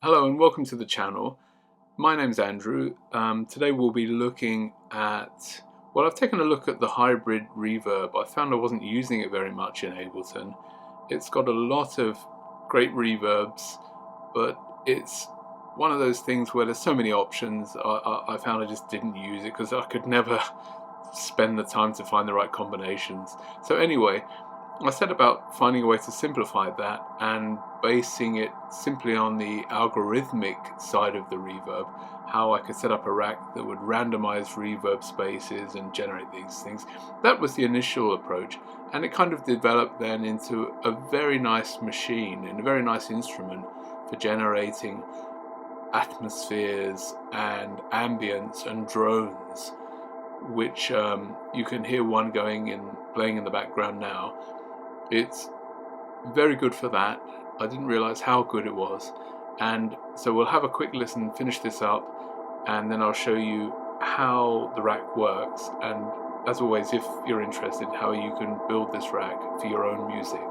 Hello and welcome to the channel. My name's Andrew. Today we'll be looking at, I've taken a look at the Hybrid Reverb. I found I wasn't using it very much in Ableton. It's got a lot of great reverbs, but it's one of those things where there's so many options. I found I just didn't use it because I could never spend the time to find the right combinations. So anyway, I set about finding a way to simplify that and basing it simply on the algorithmic side of the reverb, how I could set up a rack that would randomize reverb spaces and generate these things. That was the initial approach, and it kind of developed then into a very nice machine and a very nice instrument for generating atmospheres and ambience and drones, which you can hear one playing in the background now. It's very good for that. I didn't realize how good it was, and so we'll have a quick listen, finish this up, and then I'll show you how the rack works, and as always, if you're interested, how you can build this rack for your own music.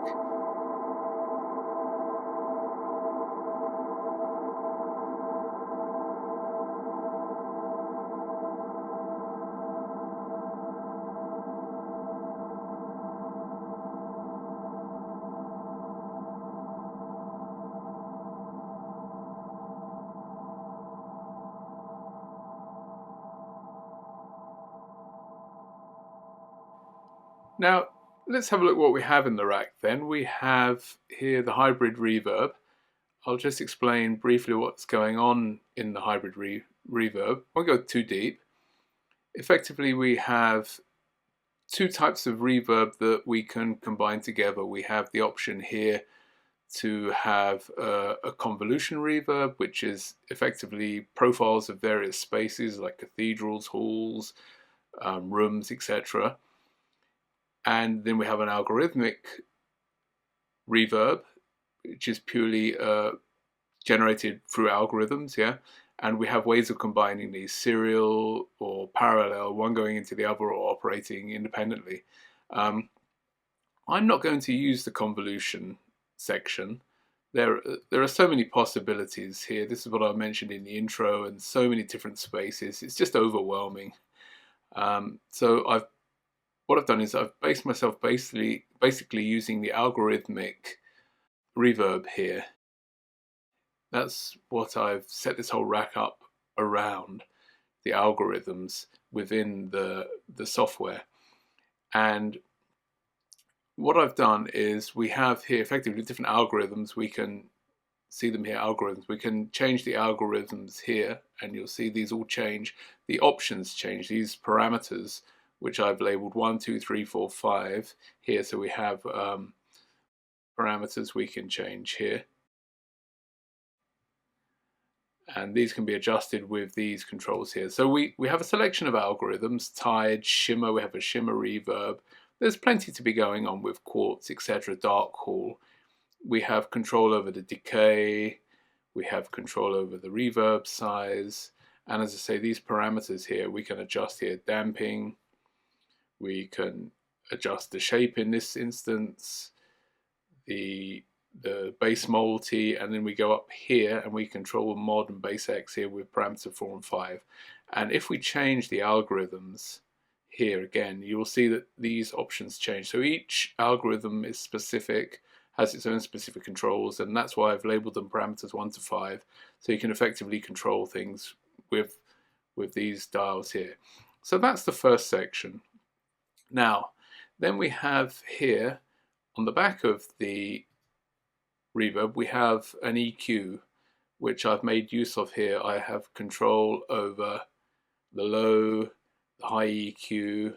Now, let's have a look at what we have in the rack then. We have here the Hybrid Reverb. I'll just explain briefly what's going on in the Hybrid Reverb. I won't go too deep. Effectively, we have two types of reverb that we can combine together. We have the option here to have a convolution reverb, which is effectively profiles of various spaces like cathedrals, halls, rooms, etc. And then we have an algorithmic reverb, which is purely generated through algorithms, yeah. And we have ways of combining these, serial or parallel, one going into the other or operating independently. I'm not going to use the convolution section. There are so many possibilities here. This is what I mentioned in the intro, and so many different spaces. It's just overwhelming. So what I've done is I've based myself basically using the algorithmic reverb here. That's what I've set this whole rack up around, the algorithms within the software. And what I've done is we have here effectively different algorithms. We can see them here, algorithms. We can change the algorithms here, and you'll see these all change. The options change, these parameters, which I've labeled 1, 2, 3, 4, 5 here. So we have parameters we can change here. And these can be adjusted with these controls here. So we have a selection of algorithms, tide, shimmer, we have a shimmer reverb. There's plenty to be going on with quartz, etc., dark hall. We have control over the decay. We have control over the reverb size. And as I say, these parameters here, we can adjust here, damping. We can adjust the shape in this instance, the bass multi, and then we go up here and we control mod and bass X here with parameter 4 and 5. And if we change the algorithms here again, you will see that these options change. So each algorithm is specific, has its own specific controls, and that's why I've labeled them parameters 1 to 5, so you can effectively control things with these dials here. So that's the first section. Now, then we have here on the back of the reverb, we have an EQ, which I've made use of here. I have control over the low, the high EQ,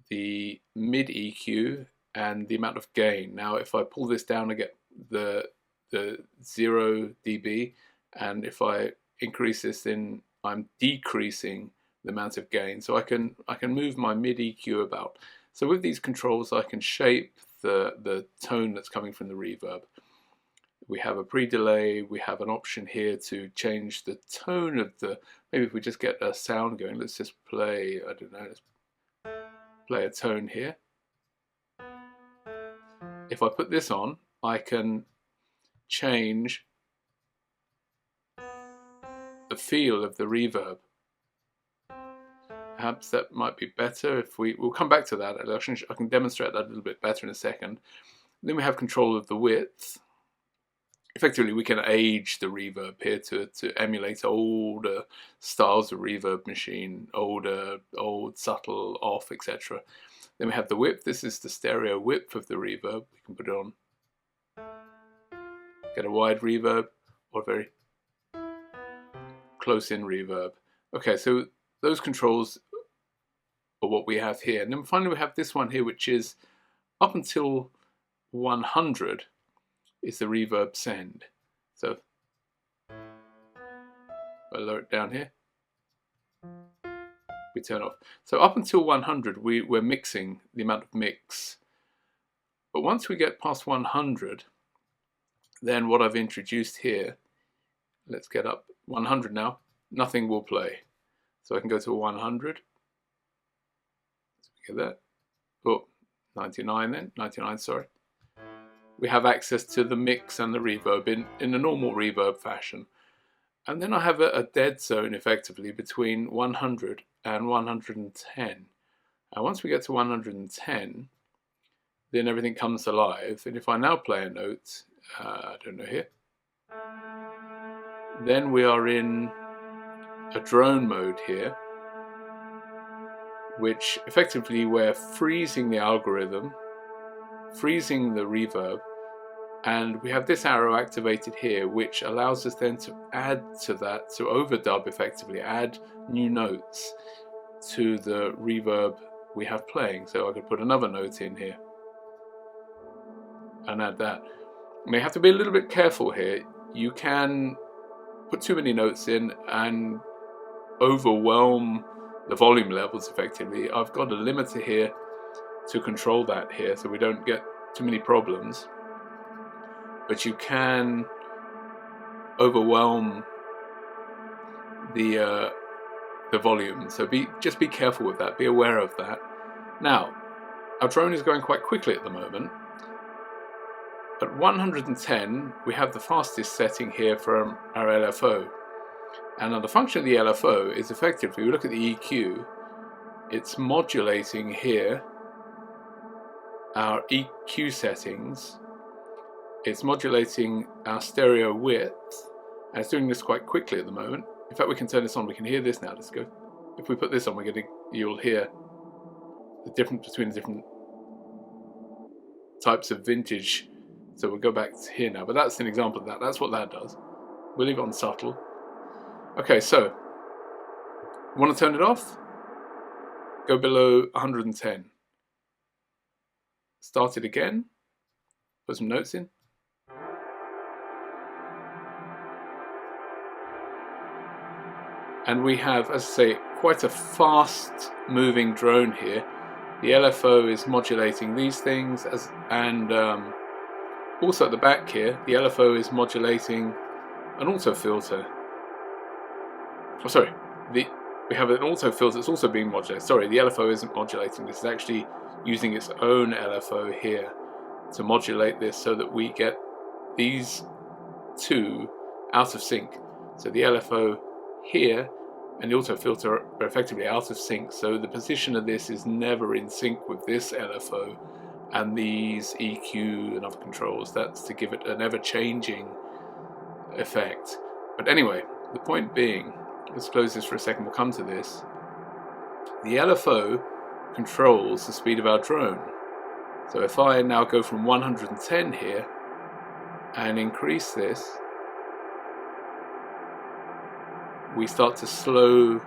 the mid EQ, and the amount of gain. Now, if I pull this down, I get the 0 dB, and if I increase this, then I'm decreasing the amount of gain. So I can move my mid EQ about. So with these controls, I can shape the tone that's coming from the reverb. We have a pre-delay. We have an option here to change the tone of maybe if we just get a sound going, let's just play, I don't know, let's play a tone here. If I put this on, I can change the feel of the reverb. Perhaps that might be better if we'll come back to that. I can demonstrate that a little bit better in a second. Then we have control of the width. Effectively, we can age the reverb here to emulate older styles of reverb machine, old, subtle, off, etc. Then we have the width. This is the stereo width of the reverb. We can put it on, get a wide reverb or very close-in reverb. Okay, so those controls are what we have here. And then finally we have this one here, which is up until 100 is the reverb send. So if I lower it down here, we turn off. So up until 100 we're mixing the amount of mix. But once we get past 100, then what I've introduced here, let's get up 100 now, nothing will play. So I can go to 100. Get that. Oh, 99 then, 99, sorry. We have access to the mix and the reverb in a normal reverb fashion. And then I have a dead zone effectively between 100 and 110. And once we get to 110, then everything comes alive. And if I now play a note, I don't know here, then we are in a drone mode here, which effectively we're freezing the algorithm, freezing the reverb, and we have this arrow activated here, which allows us then to add to that, to overdub effectively, add new notes to the reverb we have playing. So I could put another note in here and add that. You may have to be a little bit careful here. You can put too many notes in and overwhelm the volume levels effectively. I've got a limiter here to control that here so we don't get too many problems. But you can overwhelm the volume, so just be careful with that, be aware of that. Now, our drone is going quite quickly at the moment. At 110, we have the fastest setting here from our LFO. And now the function of the LFO is effectively, if we look at the EQ, it's modulating here our EQ settings. It's modulating our stereo width, and it's doing this quite quickly at the moment. In fact, we can turn this on, we can hear this now. Let's go. If we put this on, you'll hear the difference between the different types of vintage. So we'll go back to here now, but that's an example of that. That's what that does. We'll leave it on subtle. Okay, so want to turn it off? Go below 110. Start it again. Put some notes in. And we have, as I say, quite a fast moving drone here. The LFO is modulating these things, and also at the back here, the LFO is modulating an auto filter. Oh, sorry, we have an auto filter that's also being modulated. Sorry, the LFO isn't modulating this, it's actually using its own LFO here to modulate this so that we get these two out of sync. So the LFO here and the auto filter are effectively out of sync, so the position of this is never in sync with this LFO and these EQ and other controls. That's to give it an ever-changing effect. But anyway, the point being, let's close this for a second, we'll come to this. The LFO controls the speed of our drone. So if I now go from 110 here and increase this, we start to slow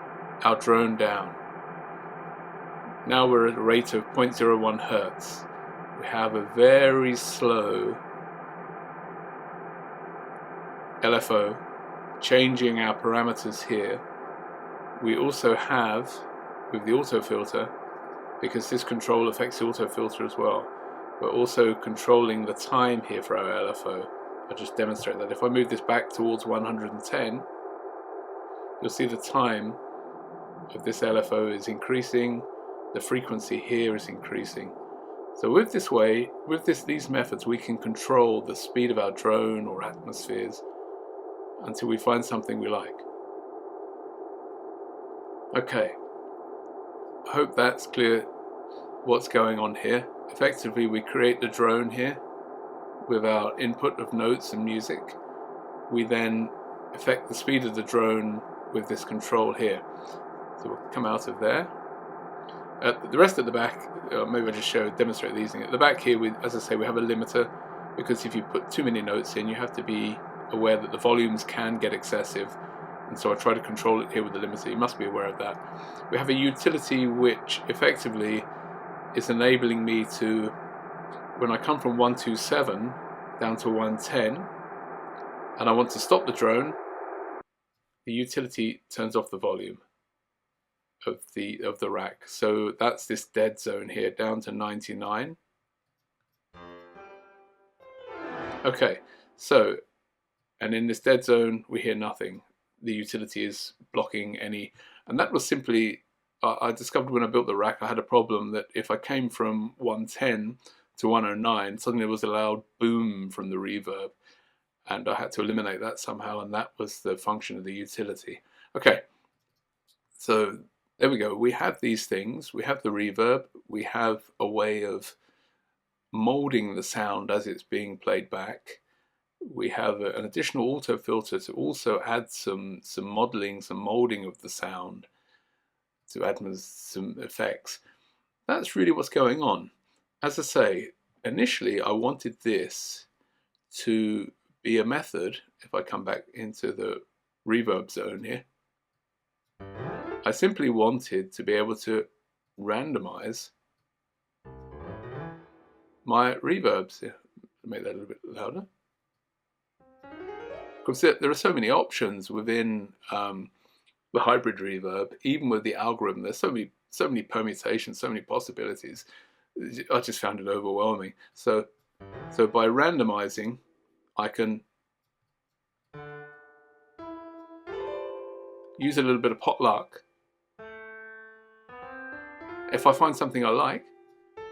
our drone down. Now we're at a rate of 0.01 Hertz. We have a very slow LFO, changing our parameters here. We also have, with the auto filter, because this control affects the auto filter as well, we're also controlling the time here for our LFO. I'll just demonstrate that. If I move this back towards 110, you'll see the time of this LFO is increasing, the frequency here is increasing. So with this way, with these methods, we can control the speed of our drone or atmospheres until we find something we like. Okay, I hope that's clear what's going on here. Effectively, we create the drone here with our input of notes and music. We then affect the speed of the drone with this control here. So we'll come out of there. The rest at the back, maybe I'll just demonstrate these things. At the back here, as I say, we have a limiter, because if you put too many notes in, you have to be aware that the volumes can get excessive. And so I try to control it here with the limiter. You must be aware of that. We have a utility which effectively is enabling me to, when I come from 127 down to 110, and I want to stop the drone, the utility turns off the volume of the rack. So that's this dead zone here, down to 99. Okay, so, and in this dead zone we hear nothing. The utility is blocking any, and that was simply, I discovered when I built the rack I had a problem that if I came from 110 to 109, suddenly there was a loud boom from the reverb, and I had to eliminate that somehow, and that was the function of the utility. Okay, so there we go. We have these things. We have the reverb. We have a way of molding the sound as it's being played back. We have an additional auto filter to also add some modeling, some molding of the sound, to add some effects. That's really what's going on. As I say, initially I wanted this to be a method. If I come back into the reverb zone here, I simply wanted to be able to randomize my reverbs. Here, make that a little bit louder. Because there are so many options within the hybrid reverb, even with the algorithm. There's so many permutations, so many possibilities. I just found it overwhelming. So by randomizing, I can use a little bit of pot luck. If I find something I like,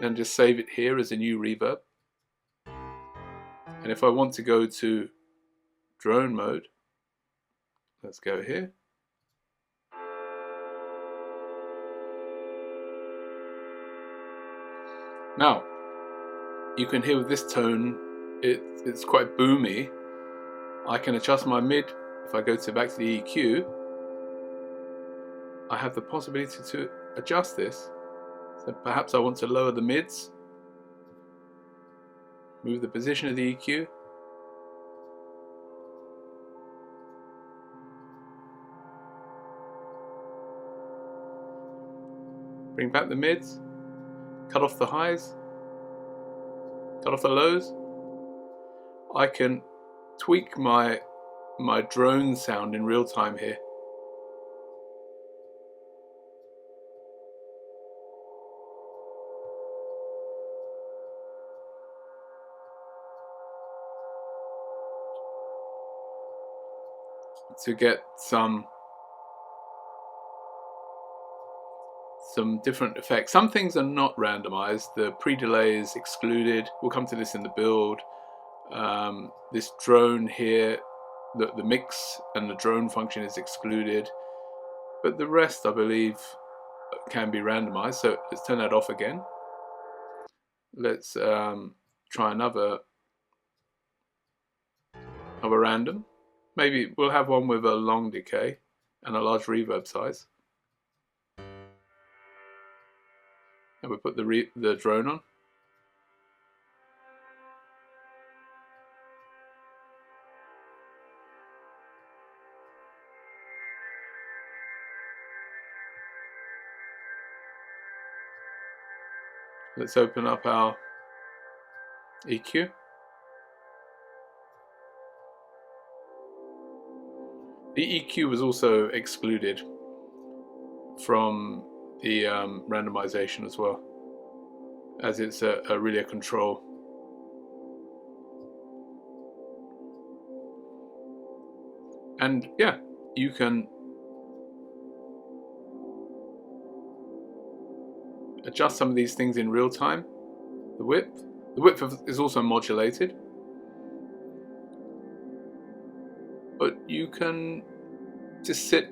then just save it here as a new reverb. And if I want to go to drone mode, let's go here. Now, you can hear with this tone, it's quite boomy. I can adjust my mid. If I go back to the EQ, I have the possibility to adjust this. So perhaps I want to lower the mids, move the position of the EQ. Bring back the mids, cut off the highs, cut off the lows. I can tweak my drone sound in real time here. To get some different effects. Some things are not randomized. The pre-delay is excluded. We'll come to this in the build. This drone here, the mix and the drone function is excluded, but the rest I believe can be randomized. So let's turn that off again. Let's try another random. Maybe we'll have one with a long decay and a large reverb size. And we put the drone on. Let's open up our EQ. The EQ was also excluded from the randomization as well, as it's really a control. And yeah, you can adjust some of these things in real time. The width is also modulated, but you can just sit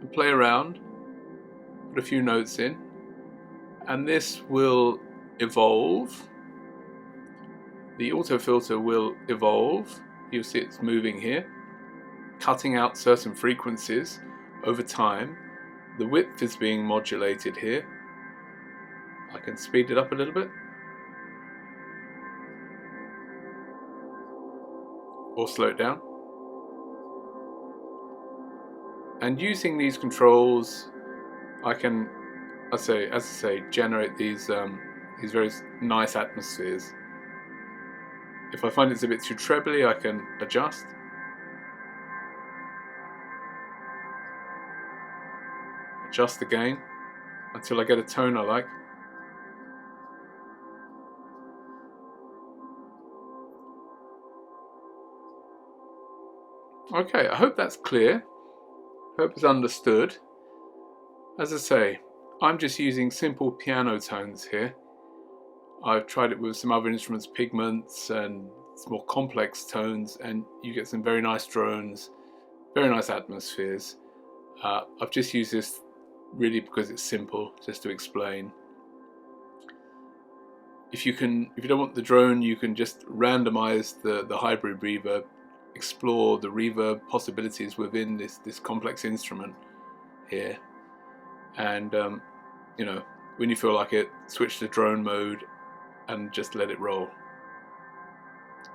and play around put a few notes in, and this will evolve. The auto filter will evolve. You'll see it's moving here, cutting out certain frequencies over time. The width is being modulated here. I can speed it up a little bit, or slow it down. And using these controls, I can, as I say, generate these very nice atmospheres. If I find it's a bit too trebly, I can adjust. Adjust the gain until I get a tone I like. Okay, I hope that's clear. Hope it's understood. As I say, I'm just using simple piano tones here. I've tried it with some other instruments, pigments and more complex tones, and you get some very nice drones, very nice atmospheres. I've just used this really because it's simple, just to explain. If you don't want the drone, you can just randomize the hybrid reverb, explore the reverb possibilities within this complex instrument here, and you know, when you feel like it, switch to drone mode and just let it roll.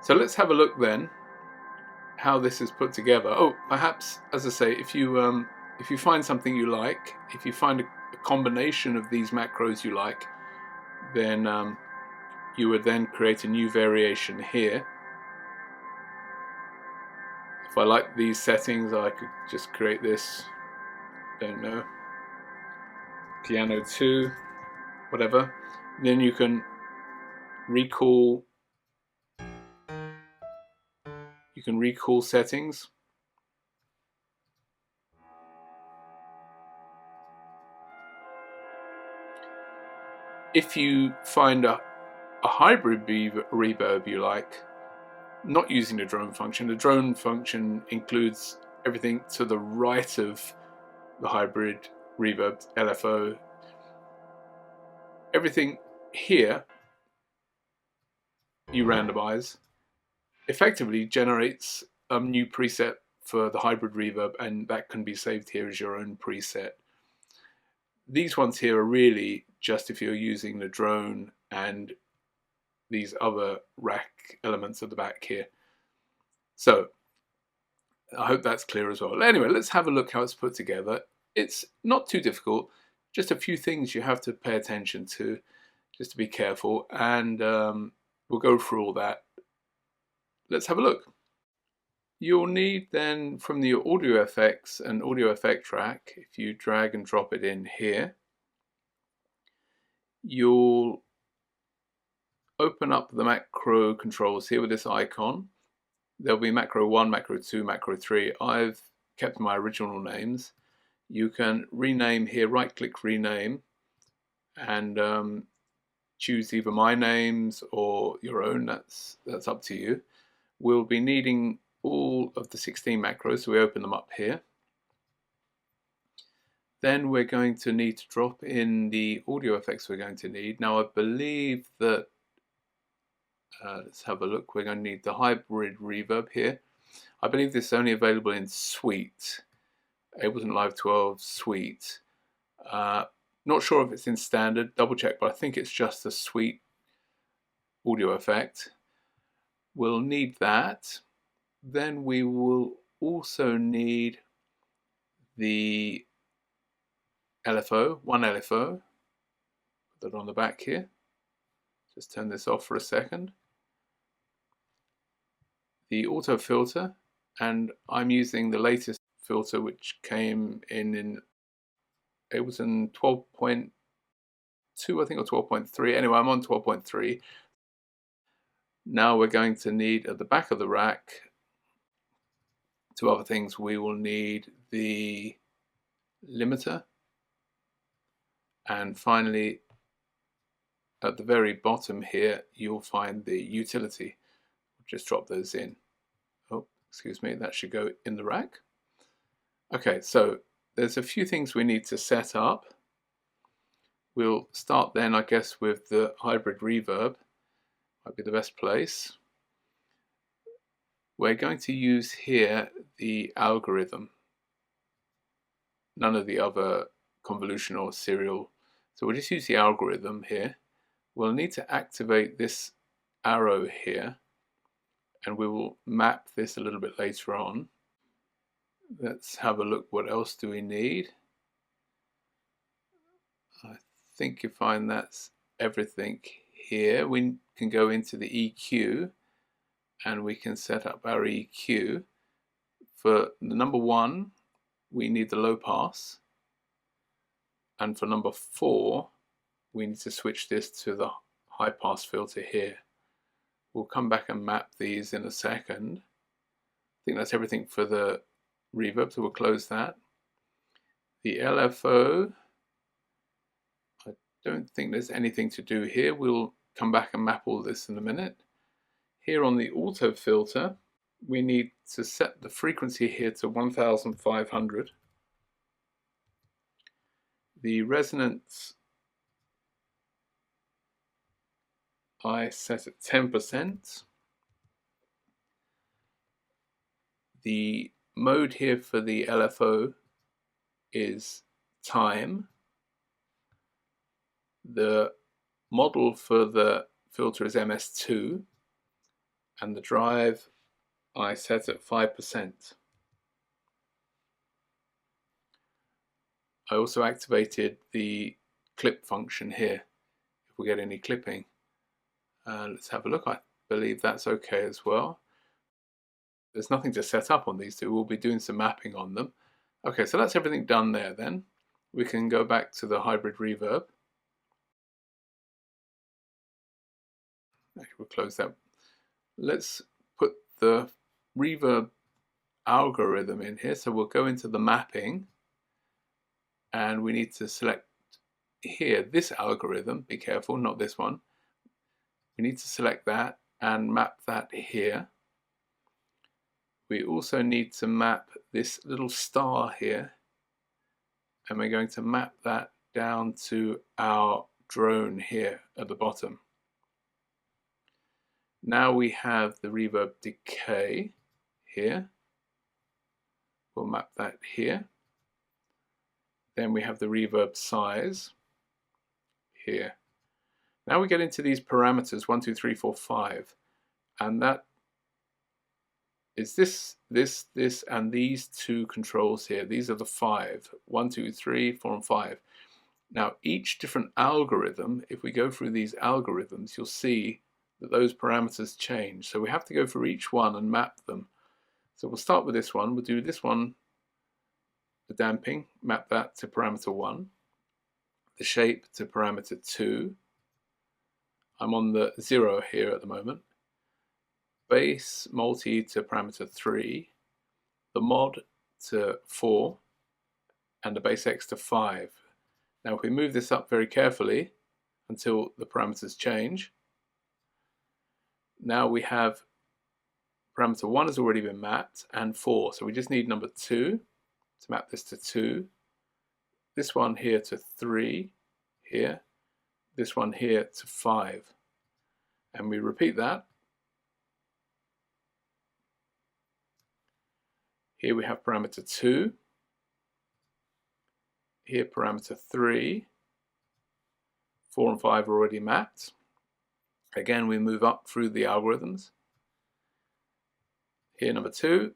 So let's have a look then how this is put together. Oh, perhaps, as I say, if you find something you like, if you find a combination of these macros you like, then you would then create a new variation here. If I like these settings, I could just create this, don't know, piano 2, whatever. Then you can recall settings. If you find a hybrid reverb you like, not using the drone function includes everything to the right of the hybrid reverb, LFO. Everything here you randomize, effectively generates a new preset for the hybrid reverb, and that can be saved here as your own preset. These ones here are really just if you're using the drone and these other rack elements at the back here. So I hope that's clear as well. Anyway, let's have a look how it's put together. It's not too difficult, just a few things you have to pay attention to, just to be careful, and we'll go through all that. Let's have a look. You'll need then, from the audio effects and audio effect track, if you drag and drop it in here, you'll open up the macro controls here with this icon. There'll be macro 1, macro 2, macro 3. I've kept my original names. You can rename here, right click rename, and choose either my names or your own. That's up to you. We'll be needing all of the 16 macros, so we open them up here. Then we're going to need to drop in the audio effects we're going to need. Now I believe that, let's have a look, we're going to need the hybrid reverb here. I believe this is only available in Suite, Ableton Live 12 Suite. Not sure if it's in Standard, double check, but I think it's just a Suite audio effect. We'll need that. Then we will also need the LFO, one LFO. Put that on the back here. Just turn this off for a second. The auto filter, and I'm using the latest filter which came in Ableton 12.2, I think, or 12.3. Anyway, I'm on 12.3. Now we're going to need, at the back of the rack, two other things. We will need the limiter, and finally at the very bottom here you'll find the utility. Just drop those in. Oh, excuse me, that should go in the rack. Okay, so there's a few things we need to set up. We'll start then, I guess, with the Hybrid Reverb. Might be the best place. We're going to use here the algorithm, none of the other convolution or serial. So we'll just use the algorithm here. We'll need to activate this arrow here, and we will map this a little bit later on. Let's have a look. What else do we need? I think you find that's everything here. We can go into the EQ and we can set up our EQ. For the number 1, we need the low pass, and for number 4, we need to switch this to the high pass filter here. We'll come back and map these in a second. I think that's everything for the reverb, so we'll close that. The LFO, I don't think there's anything to do here. We'll come back and map all this in a minute. Here on the auto filter, we need to set the frequency here to 1500. The resonance I set at 10%. The mode here for the LFO is time. The model for the filter is MS2, and the drive I set at 5%. I also activated the clip function here, if we get any clipping. Let's have a look. I believe that's okay as well. There's nothing to set up on these two. We'll be doing some mapping on them. Okay, so that's everything done there then. We can go back to the Hybrid Reverb. Actually, we'll close that. Let's put the reverb algorithm in here. So we'll go into the mapping, and we need to select here this algorithm. Be careful, not this one. We need to select that and map that here. We also need to map this little star here, and we're going to map that down to our drone here at the bottom. Now we have the reverb decay here. We'll map that here. Then we have the reverb size here. Now we get into these parameters 1, 2, 3, 4, 5, and that is this, and these two controls here. These are the 5, 1, 2, 3, 4, and 5. Now each different algorithm, if we go through these algorithms, you'll see that those parameters change. So we have to go through each one and map them. So we'll start with this one. We'll do this one, the damping, map that to parameter 1. The shape to parameter 2. I'm on the 0 here at the moment. Bass multi to parameter 3. The mod to 4. And the bass X to 5. Now if we move this up very carefully until the parameters change, now we have parameter 1 has already been mapped, and 4. So we just need number 2 to map this to 2. This one here to 3 here. This one here to 5. And we repeat that. Here we have parameter 2. Here parameter 3. 4 and 5 are already mapped. Again, we move up through the algorithms. Here number 2.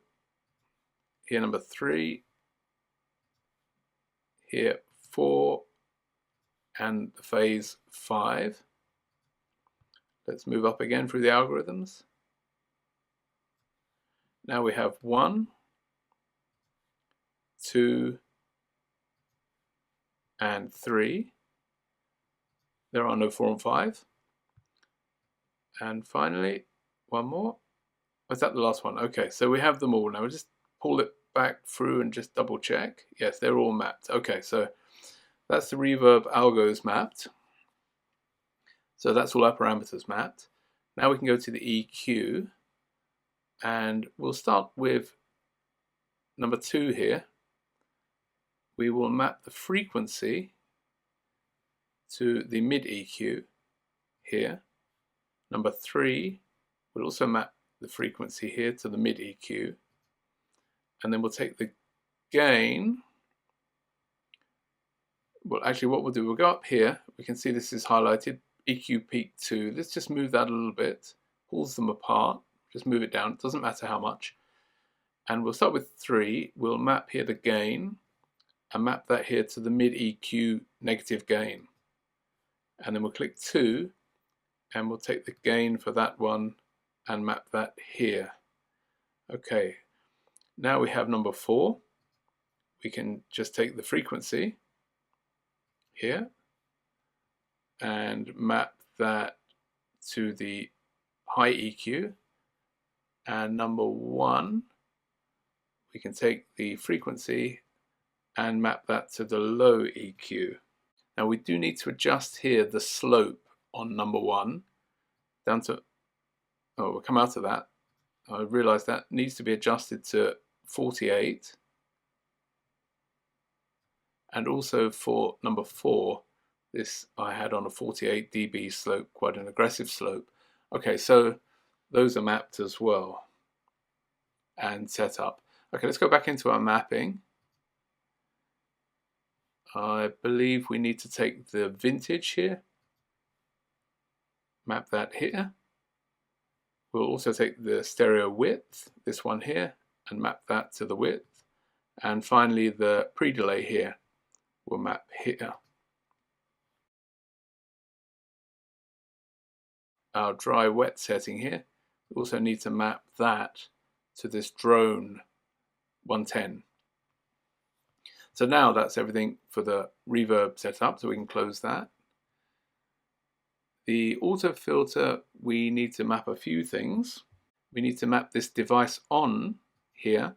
Here number 3. Here 4. And the phase 5. Let's move up again through the algorithms. Now we have 1, 2, and 3. There are no 4 and 5. And finally, one more. Was that the last one? Okay, so we have them all. Now we'll just pull it back through and just double check. Yes, they're all mapped. Okay, so that's the reverb algos mapped. So that's all our parameters mapped. Now we can go to the EQ, and we'll start with number 2 here. We will map the frequency to the mid EQ here. Number 3, we'll also map the frequency here to the mid EQ. And then we'll take the gain. Well, actually what we'll do, we'll go up here. We can see this is highlighted, EQ peak 2. Let's just move that a little bit. Pulls them apart. Just move it down. It doesn't matter how much. And we'll start with 3. We'll map here the gain and map that here to the mid EQ negative gain. And then we'll click 2 and we'll take the gain for that one and map that here. Okay, now we have number 4. We can just take the frequency here and map that to the high EQ. And number 1, we can take the frequency and map that to the low EQ. Now we do need to adjust here the slope on number 1 down to, oh, we'll come out of that. I realized that needs to be adjusted to 48. And also for number 4, this I had on a 48 dB slope, quite an aggressive slope. Okay, so those are mapped as well and set up. Okay, let's go back into our mapping. I believe we need to take the vintage here, map that here. We'll also take the stereo width, this one here, and map that to the width. And finally the pre-delay here, we'll map here. Our dry wet setting here, we also need to map that to this drone 110. So now that's everything for the reverb setup, so we can close that. The auto filter, we need to map a few things. We need to map this device on here,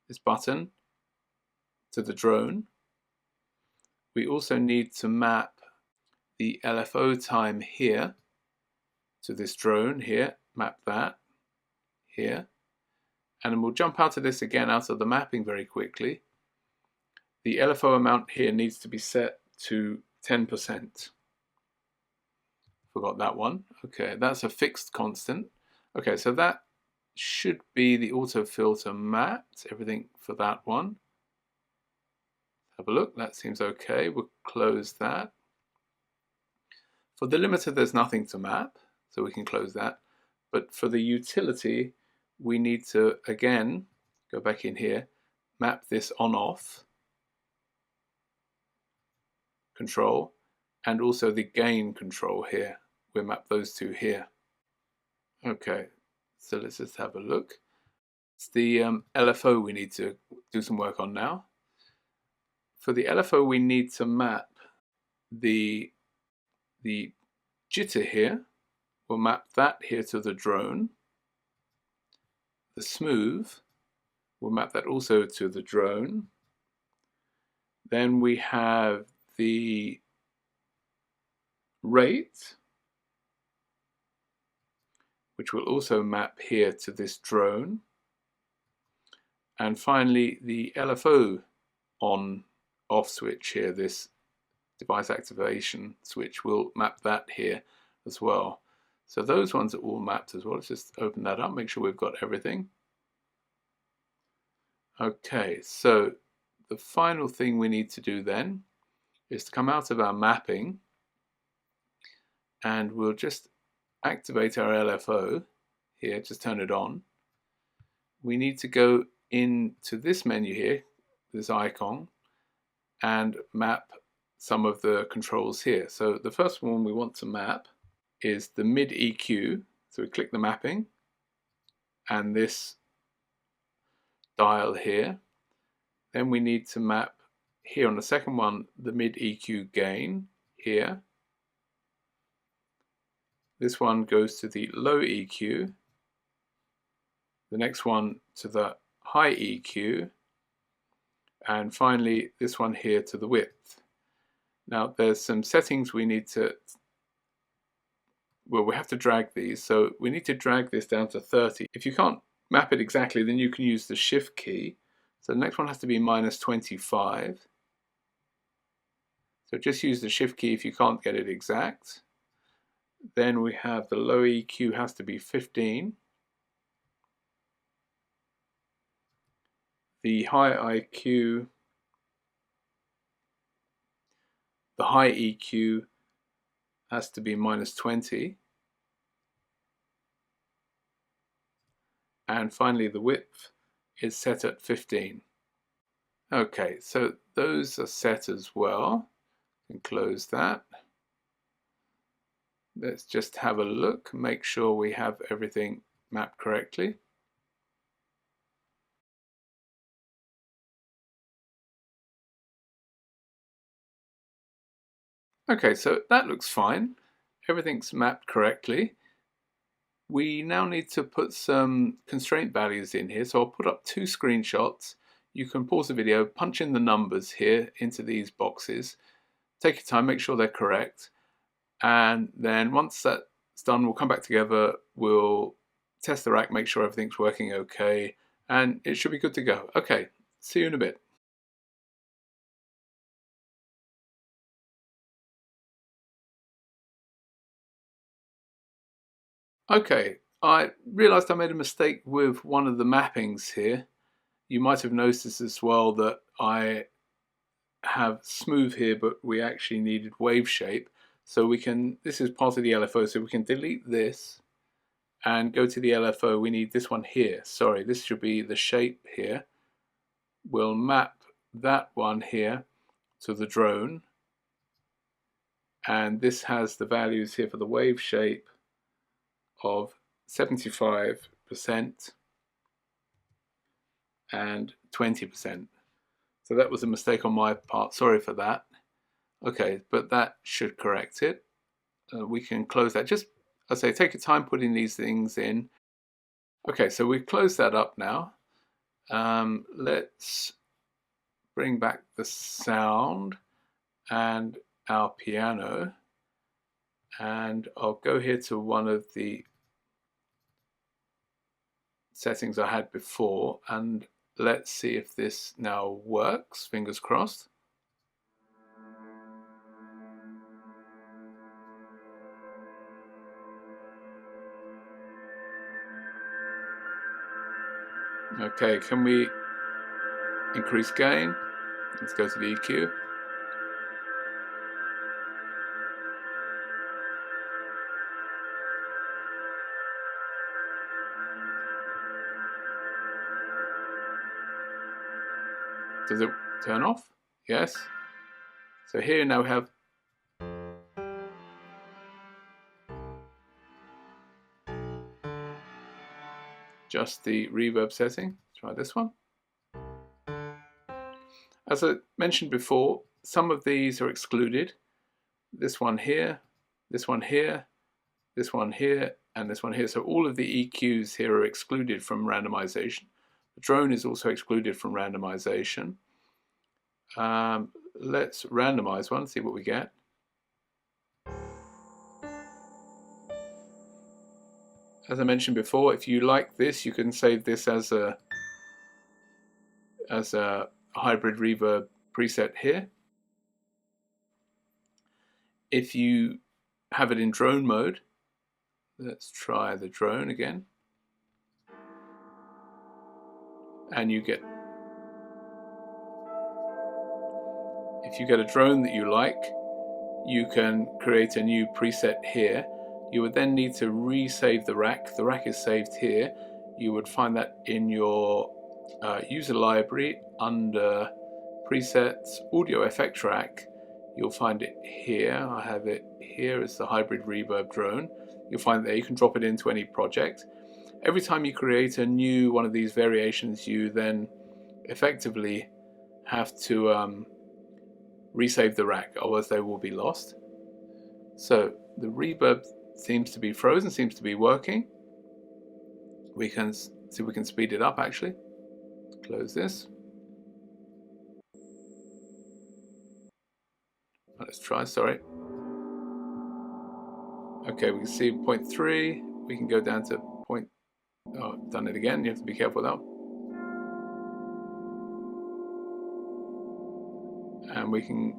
this button, to the drone. We also need to map the LFO time here to this drone here, map that here. And then we'll jump out of this again, out of the mapping very quickly. The LFO amount here needs to be set to 10%. Forgot that one. Okay, that's a fixed constant. Okay, so that should be the auto filter mapped, everything for that one. Have a look, that seems okay. We'll close that. For the limiter, there's nothing to map, so we can close that. But for the utility, we need to, again, go back in here, map this on-off control, and also the gain control here. We'll map those two here. Okay, so let's just have a look. It's the LFO we need to do some work on now. For the LFO, we need to map the jitter here. We'll map that here to the drone. The smooth, we'll map that also to the drone. Then we have the rate, which will also map here to this drone. And finally, the LFO on/off switch here, this device activation switch, will map that here as well. So those ones are all mapped as well. Let's just open that up, make sure we've got everything. Okay, so the final thing we need to do then is to come out of our mapping, and we'll just activate our LFO here, just turn it on. We need to go into this menu here, this icon, and map some of the controls here. So the first one we want to map is the mid EQ. So we click the mapping and this dial here. Then we need to map here on the second one the mid EQ gain here. This one goes to the low EQ. The next one to the high EQ. And finally this one here to the width. Now there's some settings we need to, well, we have to drag these. So we need to drag this down to 30. If you can't map it exactly, then you can use the shift key. So the next one has to be -25. So just use the shift key if you can't get it exact. Then we have the low EQ has to be 15. The high IQ, the high EQ has to be -20. And finally the width is set at 15. Okay, so those are set as well. And close that. Let's just have a look, make sure we have everything mapped correctly. Okay, so that looks fine. Everything's mapped correctly. We now need to put some constraint values in here. So I'll put up 2 screenshots. You can pause the video, punch in the numbers here into these boxes. Take your time, make sure they're correct. And then once that's done, we'll come back together, we'll test the rack, make sure everything's working okay, and it should be good to go. Okay, see you in a bit. Okay, I realized I made a mistake with one of the mappings here. You might have noticed as well that I have smooth here, but we actually needed wave shape. So we can, this is part of the LFO, so we can delete this and go to the LFO. We need this one here. Sorry, this should be the shape here. We'll map that one here to the drone. And this has the values here for the wave shape of 75% and 20%. So that was a mistake on my part. Sorry for that. Okay, but that should correct it. We can close that. Just, I say, take your time putting these things in. Okay, so we've closed that up now. Let's bring back the sound and our piano. And I'll go here to one of the settings I had before, and let's see if this now works. Fingers crossed. Okay, can we increase gain? Let's go to the EQ. Does it turn off? Yes. So here now we have just the reverb setting. Let's try this one. As I mentioned before, some of these are excluded. This one here, this one here, this one here, and this one here. So all of the EQs here are excluded from randomization. The drone is also excluded from randomization. Let's randomize one, see what we get. As I mentioned before, if you like this, you can save this as a hybrid reverb preset here. If you have it in drone mode, let's try the drone again. And you get, if you get a drone that you like, you can create a new preset here. You would then need to resave the rack. The rack is saved here. You would find that in your user library under presets, audio effect rack. You'll find it here. I have it here as the hybrid reverb drone. You'll find it there. You can drop it into any project. Every time you create a new one of these variations, you then effectively have to resave the rack, otherwise they will be lost. So the reverb seems to be frozen, seems to be working. We can see if we can speed it up actually. Close this. Let's try, sorry. Okay, we can see 0.3. We can go down to point. Oh, done it again. You have to be careful though. And we can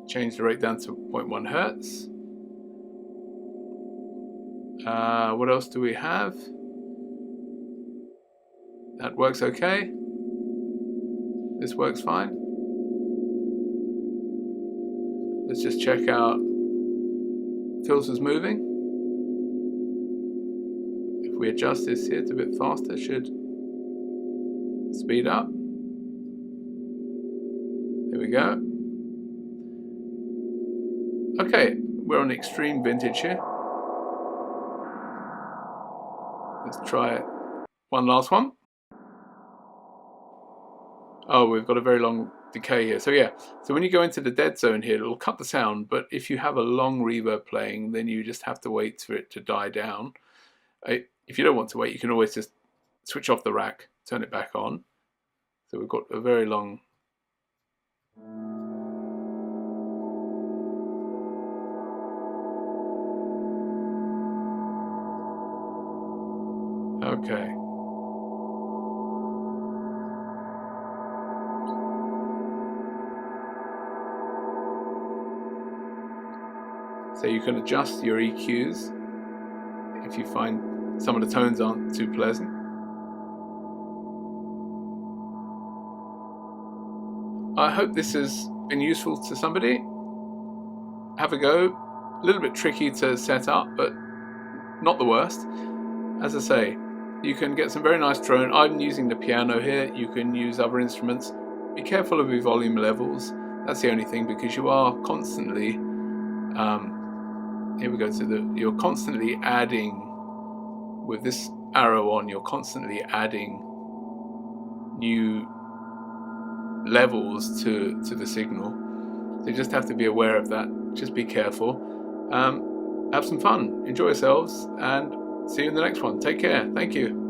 change the rate down to 0.1 Hertz. What else do we have? That works okay. This works fine. Let's just check out filters moving. If we adjust this here, it's a bit faster, it should speed up. There we go. Okay, we're on extreme vintage here. Let's try one last one. Oh, we've got a very long decay here. So yeah, so when you go into the dead zone here, it'll cut the sound, but if you have a long reverb playing, then you just have to wait for it to die down. If you don't want to wait, you can always just switch off the rack, turn it back on. So we've got a very long... Okay. So you can adjust your EQs if you find some of the tones aren't too pleasant. I hope this has been useful to somebody. Have a go. A little bit tricky to set up, but not the worst. As I say, you can get some very nice drone. I'm using the piano here. You can use other instruments. Be careful of your volume levels. That's the only thing, because you are constantly here we go to you're constantly adding, with this arrow on, you're constantly adding new levels to the signal. So you just have to be aware of that. Just be careful. Have some fun, enjoy yourselves, and see you in the next one. Take care. Thank you.